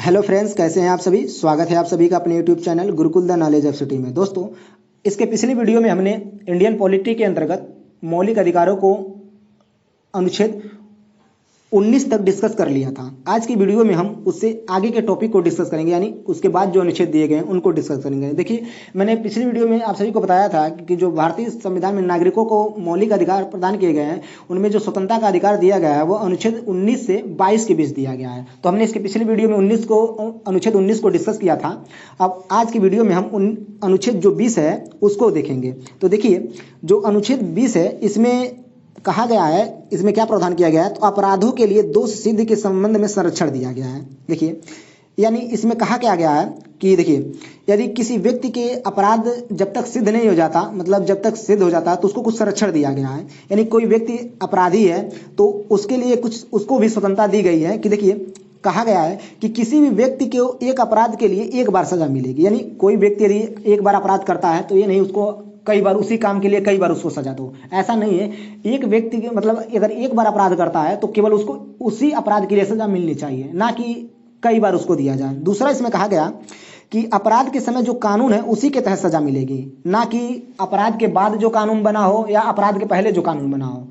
Hello friends, कैसे हैं आप सभी। स्वागत है आप सभी का अपने YouTube channel Gurukul the knowledge of city में। दोस्तों, इसके पिछली वीडियो में हमने इंडियन पॉलिटी के अंतर्गत मौलिक अधिकारों को अनुच्छेद 19 तक डिस्कस कर लिया था। आज की वीडियो में हम उससे आगे के टॉपिक को डिस्कस करेंगे, यानी उसके बाद जो अनुच्छेद दिए गए हैं उनको डिस्कस करेंगे। देखिए, मैंने पिछली वीडियो में आप सभी को बताया था कि जो भारतीय संविधान में नागरिकों को मौलिक अधिकार प्रदान किए गए हैं, उनमें जो स्वतंत्रता का अधिकार दिया गया है वो अनुच्छेद 19 से 22 के बीच दिया गया है। तो हमने इसके पिछली वीडियो में अनुच्छेद 19 को डिस्कस किया था। अब आज की वीडियो में हम अनुच्छेद जो 20 है उसको देखेंगे। तो देखिए, जो अनुच्छेद 20 है इसमें कहा गया है, इसमें क्या प्रावधान किया गया है, तो अपराधों के लिए दोष सिद्धि के संबंध में संरक्षण दिया गया है। देखिए, यानी इसमें कहा क्या गया है कि देखिए, यदि किसी व्यक्ति के अपराध जब तक सिद्ध नहीं हो जाता, मतलब जब तक सिद्ध हो जाता है तो उसको कुछ संरक्षण दिया गया है। यानी कोई व्यक्ति अपराधी है तो उसके लिए कुछ उसको भी स्वतंत्रता दी गई है कि देखिए, कहा गया है कि किसी भी व्यक्ति को एक अपराध के लिए एक बार सजा मिलेगी। यानी कोई व्यक्ति यदि एक बार अपराध करता है तो ये नहीं उसको कई बार उसी काम के लिए कई बार उसको सजा दो, ऐसा नहीं है। एक व्यक्ति के मतलब अगर एक बार अपराध करता है तो केवल उसको उसी अपराध के लिए सजा मिलनी चाहिए, ना कि कई बार उसको दिया जाए। दूसरा, इसमें कहा गया कि अपराध के समय जो कानून है उसी के तहत सजा मिलेगी, ना कि अपराध के बाद जो कानून बना हो या अपराध के पहले जो कानून बना हो।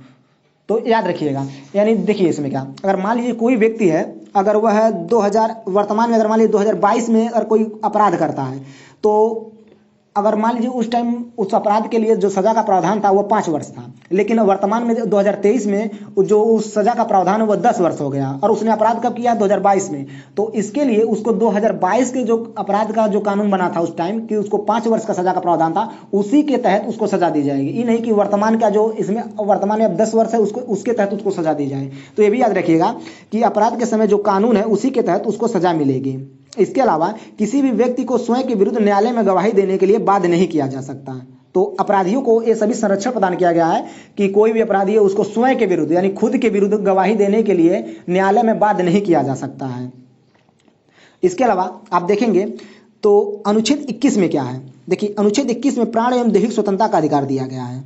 तो याद रखिएगा। यानी देखिए, इसमें क्या, अगर मान लीजिए कोई व्यक्ति है, अगर वह 2000 वर्तमान में अगर मान लीजिए 2022 में अगर कोई अपराध करता है, तो अगर मान लीजिए उस टाइम उस अपराध के लिए जो सजा का प्रावधान था वो 5 वर्ष था, लेकिन वर्तमान में 2023 में जो उस सजा का प्रावधान है वो 10 वर्ष हो गया, और उसने अपराध कब किया, 2022 में। तो इसके लिए उसको 2022 के जो अपराध का जो कानून बना था उस टाइम कि उसको 5 वर्ष का सजा का प्रावधान था, उसी के तहत उसको सजा दी जाएगी। ये नहीं कि वर्तमान का जो इसमें वर्तमान में अब 10 वर्ष है उसको उसके तहत उसको सजा दी जाए। तो ये भी याद रखिएगा कि अपराध के समय जो कानून है उसी के तहत उसको सजा मिलेगी। इसके अलावा किसी भी व्यक्ति को स्वयं के विरुद्ध न्यायालय में गवाही देने के लिए बाध्य नहीं किया जा सकता। तो अपराधियों को ये सभी संरक्षण प्रदान किया गया है कि कोई भी अपराधी है उसको स्वयं के विरुद्ध यानी खुद के विरुद्ध गवाही देने के लिए न्यायालय में बाध्य नहीं किया जा सकता है। इसके अलावा आप देखेंगे तो अनुच्छेद 21 में क्या है। देखिए, अनुच्छेद 21 में प्राण एवं दैहिक स्वतंत्रता का अधिकार दिया गया है।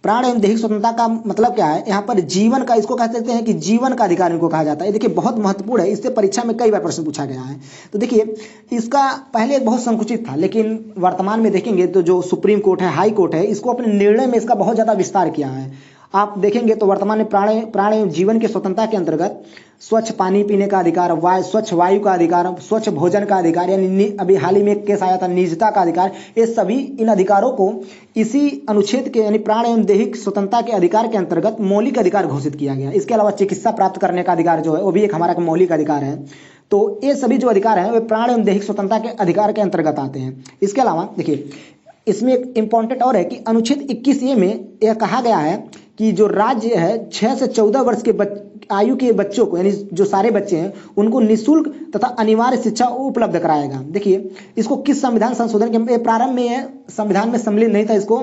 प्राण एवं दैहिक स्वतंत्रता का मतलब क्या है, यहाँ पर जीवन का, इसको कह सकते हैं कि जीवन का अधिकार इनको कहा जाता है। देखिए, बहुत महत्वपूर्ण है, इससे परीक्षा में कई बार प्रश्न पूछा गया है। तो देखिए, इसका पहले बहुत संकुचित था, लेकिन वर्तमान में देखेंगे तो जो सुप्रीम कोर्ट है, हाई कोर्ट है, इसको अपने निर्णय में इसका बहुत ज़्यादा विस्तार किया है। आप देखेंगे तो वर्तमान में प्राण एवं जीवन की स्वतंत्रता के अंतर्गत स्वच्छ पानी पीने का अधिकार, स्वच्छ वायु का अधिकार, स्वच्छ भोजन का अधिकार, यानी अभी हाल ही में एक केस आया था निजता का अधिकार, ये सभी इन अधिकारों को इसी अनुच्छेद के यानी प्राण एवं दैहिक स्वतंत्रता के अधिकार के अंतर्गत मौलिक अधिकार घोषित किया गया। इसके अलावा चिकित्सा प्राप्त करने का अधिकार जो है वो भी एक हमारा मौलिक अधिकार है। तो ये सभी जो अधिकार हैं वे प्राण एवं दैहिक स्वतंत्रता के अधिकार के अंतर्गत आते हैं। इसके अलावा देखिए, इसमें एक इंपॉर्टेंट और है कि अनुच्छेद 21A में यह कहा गया है कि जो राज्य है 6 से 14 वर्ष के आयु के बच्चों को, यानी जो सारे बच्चे हैं उनको निःशुल्क तथा अनिवार्य शिक्षा उपलब्ध कराएगा। देखिए, इसको किस संविधान संशोधन के प्रारंभ में यह संविधान में सम्मिलित नहीं था, इसको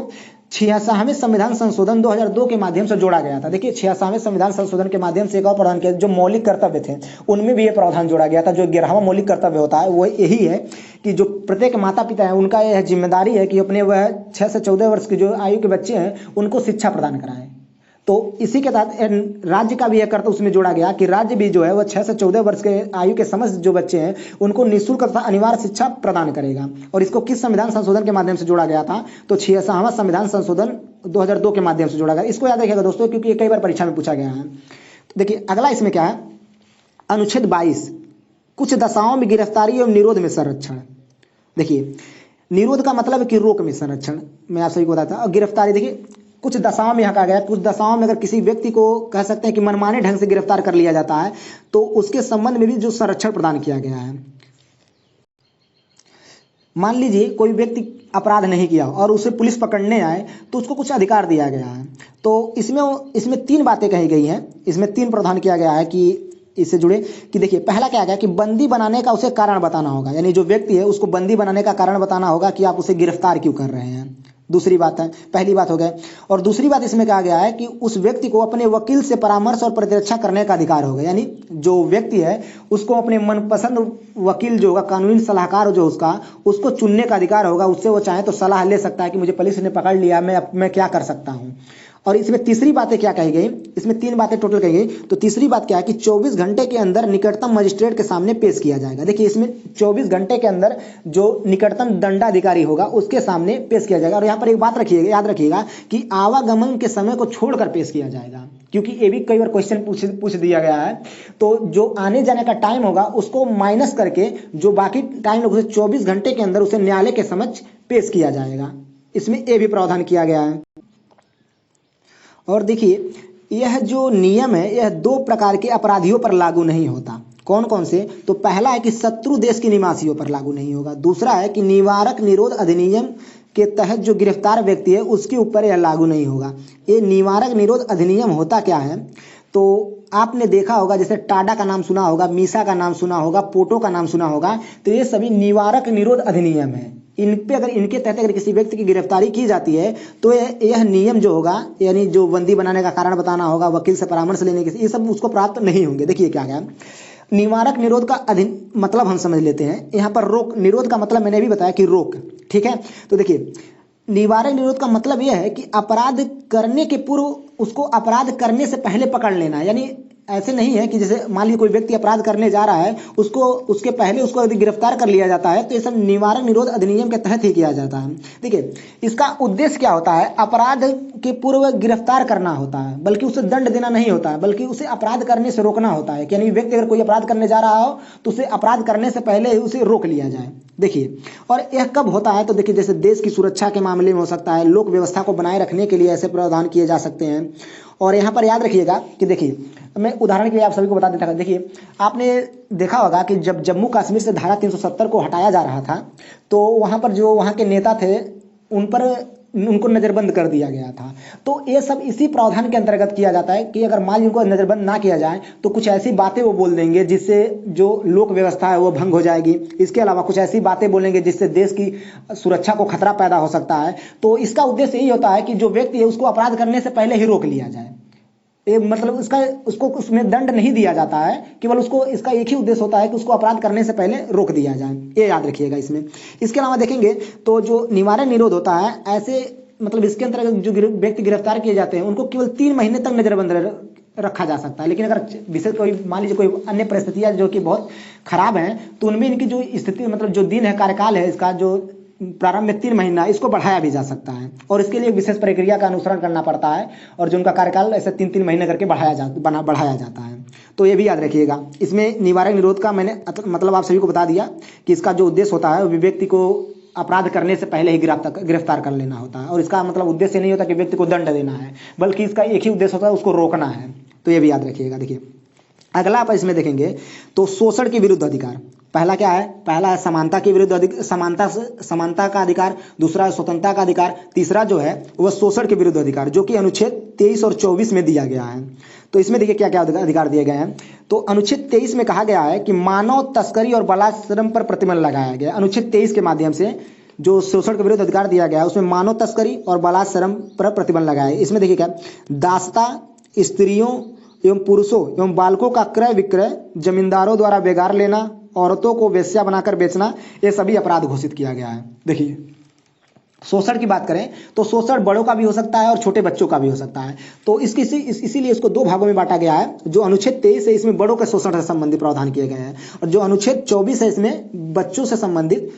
66वें संविधान संशोधन 2002 के माध्यम से जोड़ा गया था। देखिए, 66वें संविधान संशोधन के माध्यम से एक और प्रावधान किया, जो मौलिक कर्तव्य थे उनमें भी ये प्रावधान जोड़ा गया था। जो 11वां मौलिक कर्तव्य होता है वो यही है कि जो प्रत्येक माता पिता है उनका यह जिम्मेदारी है कि अपने वह 6 से 14 वर्ष के जो आयु के बच्चे हैं उनको शिक्षा प्रदान कराएं। तो इसी के तहत राज्य का भी यह कर्तव्य उसमें जोड़ा गया कि राज्य भी जो है वह 6 से 14 वर्ष के आयु के समस्त जो बच्चे हैं उनको निःशुल्क तथा अनिवार्य शिक्षा प्रदान करेगा। और इसको किस संविधान संशोधन के माध्यम से जोड़ा गया था, तो 66वां संविधान संशोधन 2002 के माध्यम से जोड़ा गया। इसको याद रखिएगा दोस्तों, क्योंकि ये कई बार परीक्षा में पूछा गया है। तो देखिए, अगला इसमें क्या है, अनुच्छेद 22 कुछ दशाओं में गिरफ्तारी एवं निरोध में संरक्षण। देखिए, निरोध का मतलब है कि रोक में संरक्षण, मैं आप सभी को बताता हूं। और गिरफ्तारी, देखिए कुछ दशाओं में यहाँ कहा गया, कुछ दशाओं में अगर किसी व्यक्ति को कह सकते हैं कि मनमाने ढंग से गिरफ्तार कर लिया जाता है तो उसके संबंध में भी जो संरक्षण प्रदान किया गया है। मान लीजिए कोई व्यक्ति अपराध नहीं किया और उसे पुलिस पकड़ने आए तो उसको कुछ अधिकार दिया गया है। तो इसमें 3 बातें कही गई हैं, इसमें 3 प्रावधान किया गया है कि इससे जुड़े कि देखिए, पहला क्या गया कि बंदी बनाने का उसे कारण बताना होगा, यानी जो व्यक्ति है उसको बंदी बनाने का कारण बताना होगा कि आप उसे गिरफ्तार क्यों कर रहे हैं। दूसरी बात है, पहली बात हो गया। और दूसरी बात इसमें कहा गया है कि उस व्यक्ति को अपने वकील से परामर्श और प्रतिरक्षा करने का अधिकार होगा, यानी जो व्यक्ति है उसको अपने मनपसंद वकील जो होगा, कानूनी सलाहकार जो उसको चुनने का अधिकार होगा। उससे वो चाहे तो सलाह ले सकता है कि मुझे पुलिस ने पकड़ लिया, मैं क्या कर सकता हूँ। और इसमें तीसरी बातें क्या कही गई, इसमें 3 बातें टोटल कही गई। तो तीसरी बात क्या है कि 24 घंटे के अंदर निकटतम मजिस्ट्रेट के सामने पेश किया जाएगा। देखिए इसमें 24 घंटे के अंदर जो निकटतम दंडाधिकारी होगा उसके सामने पेश किया जाएगा। और यहाँ पर एक बात रखिएगा, याद रखिएगा कि आवागमन के समय को छोड़कर पेश किया जाएगा, क्योंकि ये भी कई बार क्वेश्चन पूछ दिया गया है। तो जो आने जाने का टाइम होगा उसको माइनस करके जो बाकी टाइम होगा उसे 24 घंटे के अंदर उसे न्यायालय के समक्ष पेश किया जाएगा। इसमें ये भी प्रावधान किया गया है। और देखिए यह जो नियम है यह 2 प्रकार के अपराधियों पर लागू नहीं होता। कौन कौन से? तो पहला है कि शत्रु देश के निवासियों पर लागू नहीं होगा। दूसरा है कि निवारक निरोध अधिनियम के तहत जो गिरफ्तार व्यक्ति है उसके ऊपर यह लागू नहीं होगा। ये निवारक निरोध अधिनियम होता क्या है? तो आपने देखा होगा, जैसे टाडा का नाम सुना होगा, मीसा का नाम सुना होगा, पोटो का नाम सुना होगा, तो ये सभी निवारक निरोध अधिनियम है। इन पे अगर इनके तहत अगर किसी व्यक्ति की गिरफ्तारी की जाती है तो यह नियम जो होगा, यानी जो बंदी बनाने का कारण बताना होगा, वकील से परामर्श लेने के, ये सब उसको प्राप्त नहीं होंगे। देखिए क्या क्या निवारक निरोध का मतलब हम समझ लेते हैं। यहाँ पर रोक, निरोध का मतलब मैंने भी बताया कि रोक, ठीक है। तो देखिए निवारक निरोध का मतलब यह है कि अपराध करने के पूर्व उसको अपराध करने से पहले पकड़ लेना। यानी ऐसे नहीं है कि जैसे मान लीजिए कोई व्यक्ति अपराध करने जा रहा है, उसके पहले उसको यदि गिरफ्तार कर लिया जाता है तो ये सब निवारक निरोध अधिनियम के तहत ही किया जाता है। देखिए इसका उद्देश्य क्या होता है? अपराध के पूर्व गिरफ्तार करना होता है, बल्कि उसे दंड देना नहीं होता है, बल्कि उसे अपराध करने से रोकना होता है। यानी व्यक्ति अगर कोई अपराध करने जा रहा हो तो उसे अपराध करने से पहले ही उसे रोक लिया जाए। देखिए और यह कब होता है? तो देखिए जैसे देश की सुरक्षा के मामले में हो सकता है, लोक व्यवस्था को बनाए रखने के लिए ऐसे प्रावधान किए जा सकते हैं। और यहाँ पर याद रखिएगा कि देखिए मैं उदाहरण के लिए आप सभी को बता देता हूँ। देखिए आपने देखा होगा कि जब जम्मू कश्मीर से धारा 370 को हटाया जा रहा था तो वहाँ पर जो वहाँ के नेता थे उनको नज़रबंद कर दिया गया था। तो ये सब इसी प्रावधान के अंतर्गत किया जाता है कि अगर मान लीजिए उनको नज़रबंद ना किया जाए तो कुछ ऐसी बातें वो बोल देंगे जिससे जो लोक व्यवस्था है वो भंग हो जाएगी। इसके अलावा कुछ ऐसी बातें बोलेंगे जिससे देश की सुरक्षा को खतरा पैदा हो सकता है। तो इसका उद्देश्य यही होता है कि जो व्यक्ति है उसको अपराध करने से पहले ही रोक लिया जाए। ये मतलब उसको उसमें दंड नहीं दिया जाता है, केवल उसको इसका एक ही उद्देश्य होता है कि उसको अपराध करने से पहले रोक दिया जाए। ये याद रखिएगा इसमें। इसके अलावा देखेंगे तो जो निवारक निरोध होता है, ऐसे मतलब इसके अंतर्गत जो व्यक्ति गिरफ्तार किए जाते हैं उनको केवल 3 महीने तक नजरबंद रखा जा सकता है। लेकिन अगर विशेष कोई मान लीजिए कोई अन्य परिस्थितियां जो कि बहुत खराब हैं तो उनमें इनकी जो स्थिति मतलब जो दिन है, कार्यकाल है इसका, जो प्रारंभ में 3 महीना, इसको बढ़ाया भी जा सकता है। और इसके लिए विशेष प्रक्रिया का अनुसरण करना पड़ता है और जो उनका कार्यकाल ऐसे 3-3 महीने करके बढ़ाया जाता है। तो ये भी याद रखिएगा। इसमें निवारक निरोध का मैंने मतलब आप सभी को बता दिया कि इसका जो उद्देश्य होता है व्यक्ति को अपराध करने से पहले ही गिरफ्तार कर लेना होता है। और इसका मतलब उद्देश्य नहीं होता कि व्यक्ति को दंड देना है, बल्कि इसका एक ही उद्देश्य होता है, उसको रोकना है। तो ये भी याद रखिएगा। देखिए अगला आप इसमें देखेंगे तो शोषण के विरुद्ध अधिकार। पहला क्या है? पहला है समानता के विरुद्ध समानता का अधिकार। दूसरा है स्वतंत्रता का अधिकार। तीसरा जो है वह शोषण के विरुद्ध अधिकार, जो कि अनुच्छेद 23 और 24 में दिया गया है। तो इसमें देखिए क्या क्या अधिकार दिए गए हैं। तो अनुच्छेद 23 में कहा गया है कि मानव तस्करी और बलात्कार पर प्रतिबंध लगाया गया। अनुच्छेद 23 के माध्यम से जो शोषण के विरुद्ध अधिकार दिया गया है उसमें मानव तस्करी और बलात्कार पर प्रतिबंध लगाया है। इसमें देखिए क्या, दासता, स्त्रियों एवं पुरुषों एवं बालकों का क्रय विक्रय, जमींदारों द्वारा बेगार लेना, औरतों को वेश्या बनाकर बेचना, ये सभी अपराध घोषित किया गया है। देखिए शोषण की बात करें तो शोषण बड़ों का भी हो सकता है और छोटे बच्चों का भी हो सकता है। तो इसीलिए इसको 2 भागों में बांटा गया है। जो अनुच्छेद 23 है इसमें बड़ों के शोषण से संबंधित प्रावधान किए गए हैं और जो अनुच्छेद 24 है इसमें बच्चों से संबंधित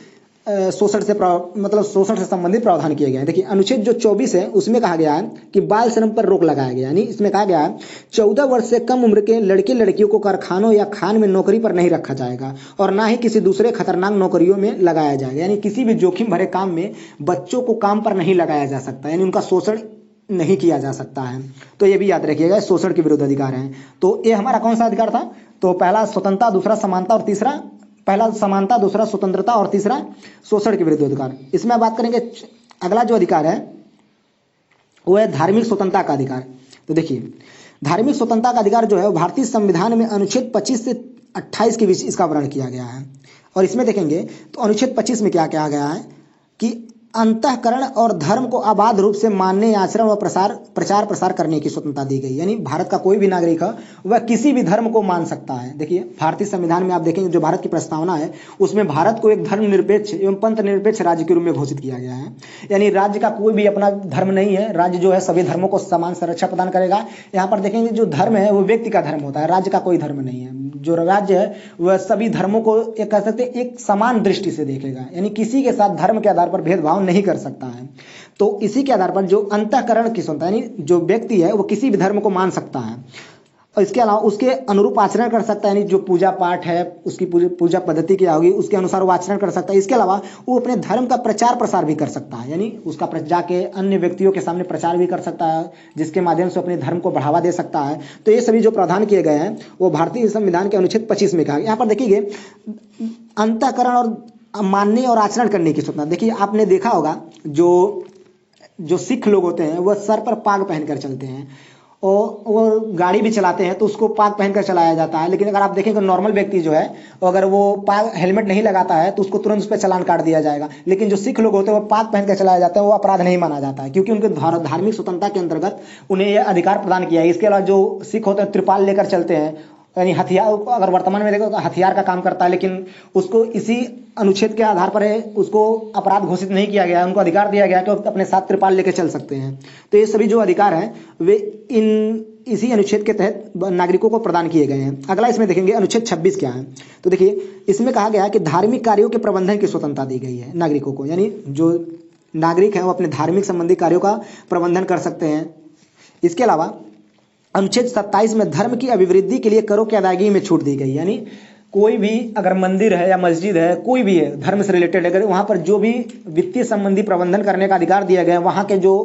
शोषण से संबंधित प्रावधान किए गए हैं। देखिए अनुच्छेद जो 24 है उसमें कहा गया है कि बाल श्रम पर रोक लगाया गया। यानी इसमें कहा गया है 14 वर्ष से कम उम्र के लड़के लड़कियों को कारखानों या खान में नौकरी पर नहीं रखा जाएगा और ना ही किसी दूसरे खतरनाक नौकरियों में लगाया जाएगा। यानी किसी भी जोखिम भरे काम में बच्चों को काम पर नहीं लगाया जा सकता, यानी उनका शोषण नहीं किया जा सकता है। तो ये भी याद रखिएगा, शोषण के विरुद्ध अधिकार है। तो ये हमारा कौन सा अधिकार था? तो पहला स्वतंत्रता, दूसरा समानता और तीसरा पहला समानता, दूसरा स्वतंत्रता और तीसरा शोषण के विरुद्ध अधिकार। इसमें बात करेंगे अगला जो अधिकार है वो है धार्मिक स्वतंत्रता का अधिकार। तो देखिए धार्मिक स्वतंत्रता का अधिकार जो है भारतीय संविधान में अनुच्छेद 25 से 28 के बीच इसका वर्णन किया गया है। और इसमें देखेंगे तो अनुच्छेद 25 में क्या कहा गया है कि अंतःकरण और धर्म को अबाध रूप से मानने, आचरण व प्रचार प्रसार करने की स्वतंत्रता दी गई। यानी भारत का कोई भी नागरिक है वह किसी भी धर्म को मान सकता है। देखिए भारतीय संविधान में आप देखेंगे जो भारत की प्रस्तावना है उसमें भारत को एक धर्मनिरपेक्ष एवं पंथ निरपेक्ष राज्य के रूप में घोषित किया गया है। यानी राज्य का कोई भी अपना धर्म नहीं है, राज्य जो है सभी धर्मों को समान संरक्षण प्रदान करेगा। यहाँ पर देखेंगे जो धर्म है वो व्यक्ति का धर्म होता है, राज्य का कोई धर्म नहीं है। जो राज्य है वह सभी धर्मों को एक कह सकते एक समान दृष्टि से देखेगा, यानी किसी के साथ धर्म के आधार पर भेदभाव नहीं कर सकता है। तो इसी के आधार पर जो अंतःकरण की स्वतंत्रता, यानी जो व्यक्ति है वो किसी भी धर्म को मान सकता है और इसके अलावा उसके अनुरूप आचरण कर सकता है। यानी जो पूजा पाठ है उसकी पूजा पद्धति क्या होगी उसके अनुसार वो आचरण कर सकता है। इसके अलावा वो अपने धर्म का प्रचार प्रसार भी कर सकता है, यानी उसका जाके अन्य व्यक्तियों के सामने प्रचार भी कर सकता है, जिसके माध्यम से अपने धर्म को बढ़ावा दे सकता है। तो ये सभी जो प्रावधान किए गए हैं वो भारतीय संविधान के अनुच्छेद 25 में कहा गया। यहाँ पर देखिए अंतःकरण और मानने और आचरण करने की स्वतंत्रता। देखिए आपने देखा होगा जो सिख लोग होते हैं वह सर पर पाग पहनकर चलते हैं और वो गाड़ी भी चलाते हैं तो उसको पाग पहनकर चलाया जाता है। लेकिन अगर आप देखेंगे नॉर्मल व्यक्ति जो है अगर वो पाग हेलमेट नहीं लगाता है तो उसको तुरंत उस पर चालान काट दिया जाएगा। लेकिन जो सिख लोग होते हैं वो पाग पहनकर चलाया जाता है, वो अपराध नहीं माना जाता है क्योंकि उनके धार्मिक स्वतंत्रता के अंतर्गत उन्हें यह अधिकार प्रदान किया है। इसके अलावा जो सिख होते हैं त्रिपाल लेकर चलते हैं, यानी हथियार, अगर वर्तमान में देखो तो हथियार का काम करता है, लेकिन उसको इसी अनुच्छेद के आधार पर है उसको अपराध घोषित नहीं किया गया, उनको अधिकार दिया गया कि वो अपने साथ त्रिपाल लेकर चल सकते हैं। तो ये सभी जो अधिकार हैं वे इसी अनुच्छेद के तहत नागरिकों को प्रदान किए गए हैं। अगला इसमें देखेंगे अनुच्छेद 26 क्या है। तो देखिए इसमें कहा गया है कि धार्मिक कार्यों के प्रबंधन की स्वतंत्रता दी गई है नागरिकों को, यानी जो नागरिक है वो अपने धार्मिक संबंधी कार्यों का प्रबंधन कर सकते हैं। इसके अलावा अनुच्छेद 27 में धर्म की अभिवृद्धि के लिए करों की अदायगी में छूट दी गई। यानी कोई भी अगर मंदिर है या मस्जिद है, कोई भी है धर्म से रिलेटेड, अगर वहाँ पर जो भी वित्तीय संबंधी प्रबंधन करने का अधिकार दिया गया है वहाँ के जो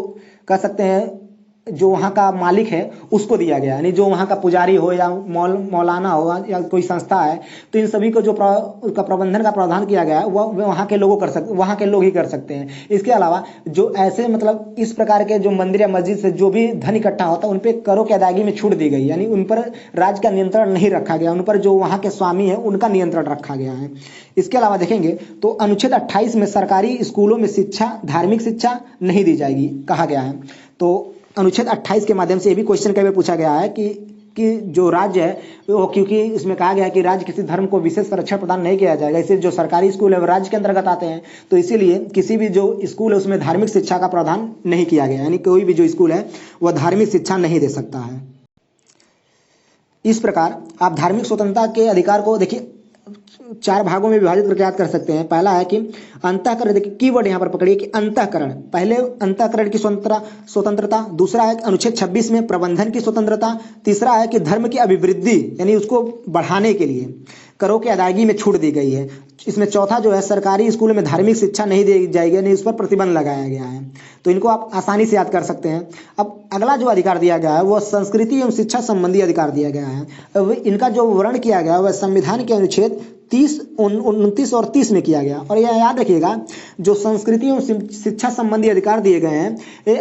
कह सकते हैं जो वहाँ का मालिक है उसको दिया गया। यानी जो वहाँ का पुजारी हो या मौलाना हो या कोई संस्था है, तो इन सभी को जो उसका प्रबंधन का प्रावधान किया गया है वह वहाँ के लोगों वहाँ के लोग ही कर सकते हैं। इसके अलावा जो ऐसे मतलब इस प्रकार के जो मंदिर या मस्जिद से जो भी धन इकट्ठा होता है उन पर करों की अदायगी में छूट दी गई। यानी उन पर राज्य का नियंत्रण नहीं रखा गया, उन पर जो वहाँ के स्वामी है उनका नियंत्रण रखा गया है। इसके अलावा देखेंगे तो अनुच्छेद 28 में सरकारी स्कूलों में शिक्षा, धार्मिक शिक्षा नहीं दी जाएगी कहा गया है। तो अनुच्छेद 28 के माध्यम से ये भी क्वेश्चन कई बार पूछा गया है कि जो राज्य है वो, क्योंकि इसमें कहा गया है कि राज्य किसी धर्म को विशेष संरक्षण प्रदान नहीं किया जाएगा, इसलिए जो सरकारी स्कूल है वो राज्य के अंतर्गत आते हैं, तो इसीलिए किसी भी जो स्कूल है उसमें धार्मिक शिक्षा का प्रावधान नहीं किया गया। यानी कोई भी जो स्कूल है वह धार्मिक शिक्षा नहीं दे सकता है। इस प्रकार आप धार्मिक स्वतंत्रता के अधिकार को देखिए 4 भागों में विभाजित करके याद कर सकते हैं। पहला है कि अंतःकरण, देखिए कीवर्ड यहाँ पर पकड़िए कि अंतःकरण, पहले अंतःकरण की स्वतंत्रता। दूसरा है अनुच्छेद 26 में प्रबंधन की स्वतंत्रता। तीसरा है कि धर्म की अभिवृद्धि यानी उसको बढ़ाने के लिए करों की अदायगी में छूट दी गई है। इसमें चौथा जो है सरकारी स्कूल में धार्मिक शिक्षा नहीं दी जाएगी, यानी उस पर प्रतिबंध लगाया गया है। तो इनको आप आसानी से याद कर सकते हैं। अब अगला जो अधिकार दिया गया है वह संस्कृति एवं शिक्षा संबंधी अधिकार दिया गया है। इनका जो वर्णन किया गया है वह संविधान के अनुच्छेद 29 और 30 में किया गया। और यह याद रखिएगा जो संस्कृति एवं शिक्षा संबंधी अधिकार दिए गए हैं ये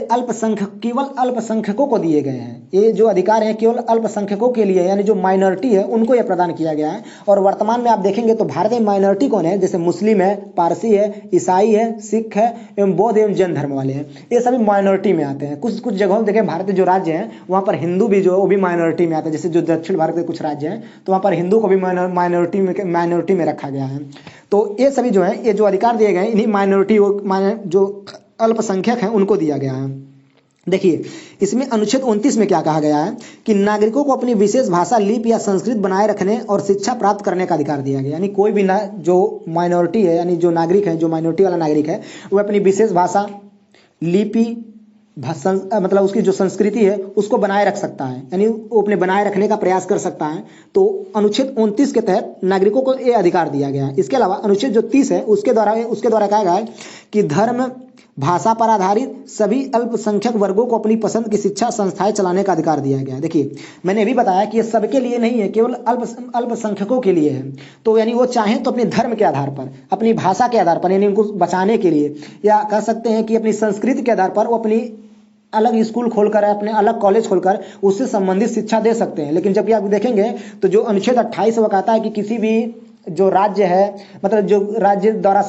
केवल अल्पसंख्यकों को दिए गए हैं। ये जो अधिकार हैं केवल अल्पसंख्यकों के लिए, यानी जो माइनॉरिटी है उनको यह प्रदान किया गया है। और वर्तमान में आप देखेंगे तो भारत में माइनॉरिटी कौन है, जैसे मुस्लिम है, पारसी है, ईसाई है, सिख है एवं बौद्ध एवं जैन धर्म वाले हैं, ये सभी माइनॉरिटी में आते हैं। कुछ जगहों देखें भारत के जो राज्य हैं वहाँ पर हिंदू भी जो है वो भी माइनॉरिटी में आते हैं। जैसे जो दक्षिण भारत के कुछ राज्य हैं तो वहाँ पर हिंदू को भी माइनॉरिटी में रखा गया है। तो ये सभी जो है ये जो अधिकार दिए गए इन्हीं माइनॉरिटी जो अल्पसंख्यक हैं उनको दिया गया है। देखिए इसमें अनुच्छेद 29 में क्या कहा गया है कि नागरिकों को अपनी विशेष भाषा, लिपि या संस्कृत बनाए रखने और शिक्षा प्राप्त करने का अधिकार दिया गया। यानी कोई भी जो माइनॉरिटी है, यानी जो नागरिक है, जो माइनॉरिटी वाला नागरिक है वो अपनी विशेष भाषा, लिपि, मतलब उसकी जो संस्कृति है उसको बनाए रख सकता है, यानी वो अपने बनाए रखने का प्रयास कर सकता है। तो अनुच्छेद 29 के तहत नागरिकों को ये अधिकार दिया गया है। इसके अलावा अनुच्छेद जो 30 है उसके द्वारा कहा गया है कि धर्म, भाषा पर आधारित सभी अल्पसंख्यक वर्गों को अपनी पसंद की शिक्षा संस्थाएं चलाने का अधिकार दिया गया है। देखिए मैंने अभी बताया कि ये सबके लिए नहीं है, केवल अल्पसंख्यकों के लिए है। तो यानी वो चाहें तो अपने धर्म के आधार पर, अपनी भाषा के आधार पर, यानी उनको बचाने के लिए, या कह सकते हैं कि अपनी संस्कृति के आधार पर वो अपनी अलग स्कूल खोलकर, अपने अलग कॉलेज खोलकर उससे संबंधित शिक्षा दे सकते हैं। लेकिन जब आप देखेंगे तो जो अनुच्छेद 28 वो कहता है कि किसी भी जो राज्य है, मतलब जो राज्य द्वारा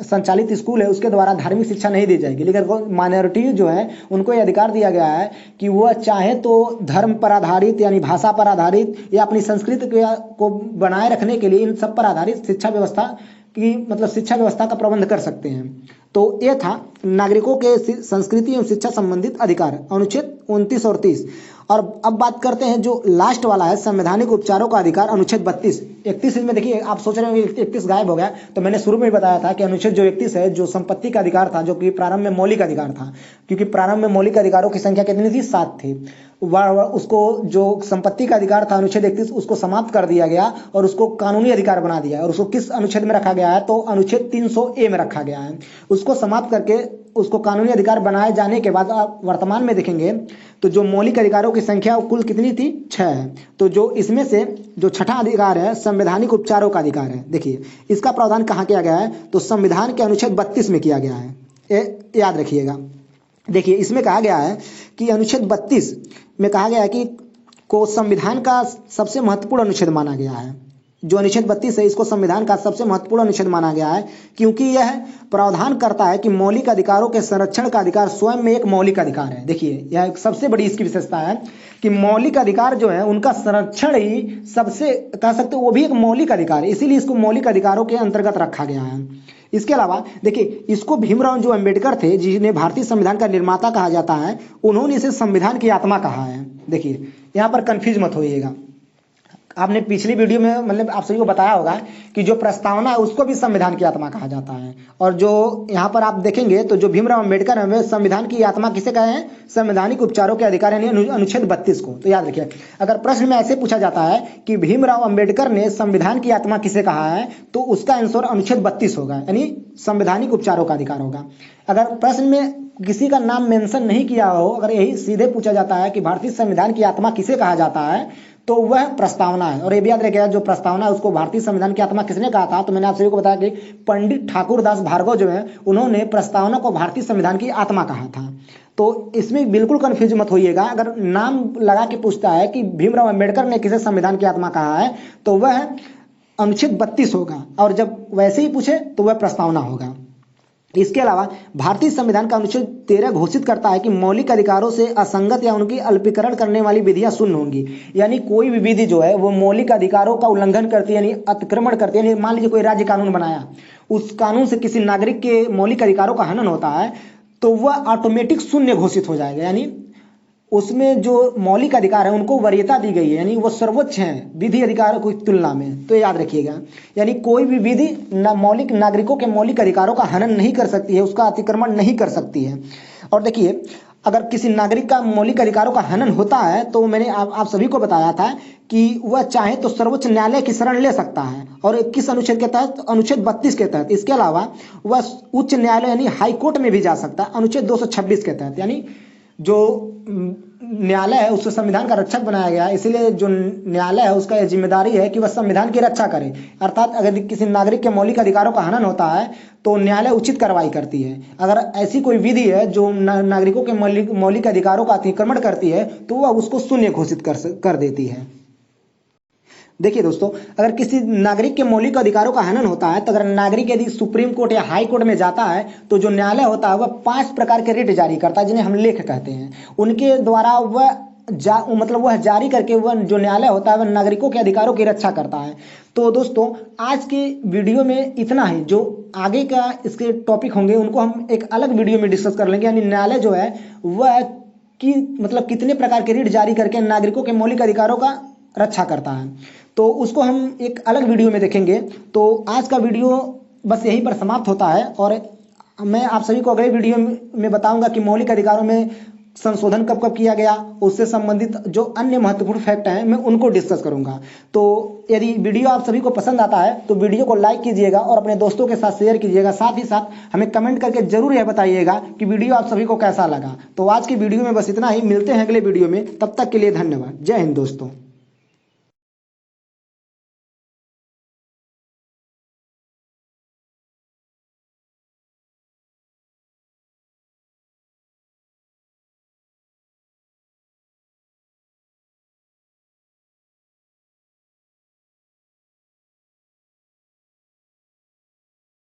संचालित स्कूल है उसके द्वारा धार्मिक शिक्षा नहीं दी जाएगी। लेकिन माइनॉरिटी जो है उनको ये अधिकार दिया गया है कि वह चाहे तो धर्म पर आधारित यानी भाषा पर आधारित या अपनी संस्कृति को बनाए रखने के लिए इन सब पर आधारित शिक्षा व्यवस्था की, मतलब शिक्षा व्यवस्था का प्रबंध कर सकते हैं। तो ये था नागरिकों के संस्कृति एवं शिक्षा संबंधित अधिकार, अनुच्छेद 29 और 30। और अब बात करते हैं जो लास्ट वाला है, संवैधानिक उपचारों का अधिकार, अनुच्छेद 32। 31 में देखिए, आप सोच रहे होंगे 31 गायब हो गया, तो मैंने शुरू में ही बताया था कि अनुच्छेद जो 31 है जो संपत्ति का अधिकार था, जो कि प्रारंभ में मौलिक अधिकार था, क्योंकि प्रारंभ में मौलिक अधिकारों की संख्या कितनी थी? 7 थी। उसको जो संपत्ति का अधिकार था अनुच्छेद 31 उसको समाप्त कर दिया गया और उसको कानूनी अधिकार बना दिया। और उसको किस अनुच्छेद में रखा गया है? तो अनुच्छेद 300A में रखा गया है। उसको समाप्त करके उसको कानूनी अधिकार बनाए जाने के बाद आप वर्तमान में देखेंगे तो जो मौलिक अधिकारों की संख्या कुल कितनी थी? 6 है। तो जो इसमें से जो छठा अधिकार है संवैधानिक उपचारों का अधिकार है, देखिए इसका प्रावधान कहाँ किया गया है? तो संविधान के अनुच्छेद 32 में किया गया है, याद रखिएगा। देखिए इसमें कहा गया है कि अनुच्छेद 32 में कहा गया है कि को संविधान का सबसे महत्वपूर्ण अनुच्छेद माना गया है। जो अनुच्छेद 32 है इसको संविधान का सबसे महत्वपूर्ण अनुच्छेद माना गया है, क्योंकि यह प्रावधान करता है कि मौलिक अधिकारों के संरक्षण का अधिकार स्वयं में एक मौलिक अधिकार है। देखिए यह सबसे बड़ी इसकी विशेषता है कि मौलिक अधिकार जो है उनका संरक्षण ही सबसे, कह सकते हो वो भी एक मौलिक अधिकार है, इसीलिए इसको मौलिक अधिकारों के अंतर्गत रखा गया है। इसके अलावा देखिए इसको भीमराव जो अंबेडकर थे, जिन्हें भारतीय संविधान का निर्माता कहा जाता है, उन्होंने इसे संविधान की आत्मा कहा है। देखिए यहाँ पर कंफ्यूज मत होइएगा। आपने पिछली वीडियो में मतलब आप सभी को बताया होगा कि जो प्रस्तावना है उसको भी संविधान की आत्मा कहा जाता है। और जो यहाँ पर आप देखेंगे तो जो भीमराव अंबेडकर है संविधान की आत्मा किसे कहे हैं? संवैधानिक उपचारों के अधिकार यानी अनुच्छेद 32 को। तो याद रखिए, अगर प्रश्न में ऐसे पूछा जाता है कि भीमराव अंबेडकर ने संविधान की आत्मा किसे कहा है, तो उसका आंसर अनुच्छेद 32 होगा, यानी संवैधानिक उपचारों का अधिकार होगा। अगर प्रश्न में किसी का नाम मेंशन नहीं किया हो, अगर यही सीधे पूछा जाता है कि भारतीय संविधान की आत्मा किसे कहा जाता है, तो वह प्रस्तावना है। और ये भी याद रखिएगा, जो प्रस्तावना है उसको भारतीय संविधान की आत्मा किसने कहा था? तो मैंने आप सभी को बताया कि पंडित ठाकुर दास भार्गव जो है उन्होंने प्रस्तावना को भारतीय संविधान की आत्मा कहा था। तो इसमें बिल्कुल कंफ्यूज मत होइएगा। अगर नाम लगा के पूछता है कि भीमराव अंबेडकर ने किसे संविधान की आत्मा कहा है, तो वह अनुच्छेद 32 होगा, और जब वैसे ही पूछे तो वह प्रस्तावना होगा। इसके अलावा भारतीय संविधान का अनुच्छेद 13 घोषित करता है कि मौलिक अधिकारों से असंगत या उनकी अल्पीकरण करने वाली विधियां शून्य होंगी। यानी कोई भी विधि जो है वो मौलिक अधिकारों का उल्लंघन करती है, यानी अतिक्रमण करती है। यानी मान लीजिए कोई राज्य कानून बनाया, उस कानून से किसी नागरिक के मौलिक अधिकारों का हनन होता है, तो वह ऑटोमेटिक शून्य घोषित हो जाएगा। यानी उसमें जो मौलिक अधिकार है उनको वरीयता दी गई है, यानी वो सर्वोच्च हैं विधि अधिकारों की तुलना में। तो याद रखिएगा, यानी कोई भी विधि मौलिक नागरिकों के मौलिक अधिकारों का हनन नहीं कर सकती है, उसका अतिक्रमण नहीं कर सकती है। और देखिए अगर किसी नागरिक का मौलिक अधिकारों का हनन होता है तो मैंने आप सभी को बताया था कि वह चाहे तो सर्वोच्च न्यायालय की शरण ले सकता है। और किस अनुच्छेद के तहत? अनुच्छेद 32 के तहत। इसके अलावा वह उच्च न्यायालय यानी हाई कोर्ट में भी जा सकता है, अनुच्छेद 226 के तहत। यानी जो न्यायालय है उसको संविधान का रक्षक बनाया गया है, इसीलिए जो न्यायालय है उसका यह जिम्मेदारी है कि वह संविधान की रक्षा करे। अर्थात अगर किसी नागरिक के मौलिक अधिकारों का हनन होता है तो न्यायालय उचित कार्रवाई करती है। अगर ऐसी कोई विधि है जो नागरिकों के मौलिक अधिकारों का अतिक्रमण करती है तो वह उसको शून्य घोषित कर देती है। देखिए दोस्तों, अगर किसी नागरिक के मौलिक अधिकारों का हनन होता है तो अगर नागरिक यदि सुप्रीम कोर्ट या हाई कोर्ट में जाता है तो जो न्यायालय होता है वह 5 प्रकार के रिट जारी करता है, जिन्हें हम लेख कहते हैं। उनके द्वारा वह जारी करके वह जो न्यायालय होता है वह नागरिकों के अधिकारों की रक्षा करता है। तो दोस्तों आज के वीडियो में इतना ही। जो आगे का इसके टॉपिक होंगे उनको हम एक अलग वीडियो में डिस्कस कर लेंगे। यानी न्यायालय जो है वह कितने प्रकार के रिट जारी करके नागरिकों के मौलिक अधिकारों का रक्षा करता है, तो उसको हम एक अलग वीडियो में देखेंगे। तो आज का वीडियो बस यहीं पर समाप्त होता है, और मैं आप सभी को अगले वीडियो में बताऊंगा कि मौलिक अधिकारों में संशोधन कब कब किया गया, उससे संबंधित जो अन्य महत्वपूर्ण फैक्ट हैं मैं उनको डिस्कस करूंगा। तो यदि वीडियो आप सभी को पसंद आता है तो वीडियो को लाइक कीजिएगा और अपने दोस्तों के साथ शेयर कीजिएगा। साथ ही साथ हमें कमेंट करके जरूर यह बताइएगा कि वीडियो आप सभी को कैसा लगा। तो आज की वीडियो में बस इतना ही, मिलते हैं अगले वीडियो में, तब तक के लिए धन्यवाद। जय हिंद दोस्तों।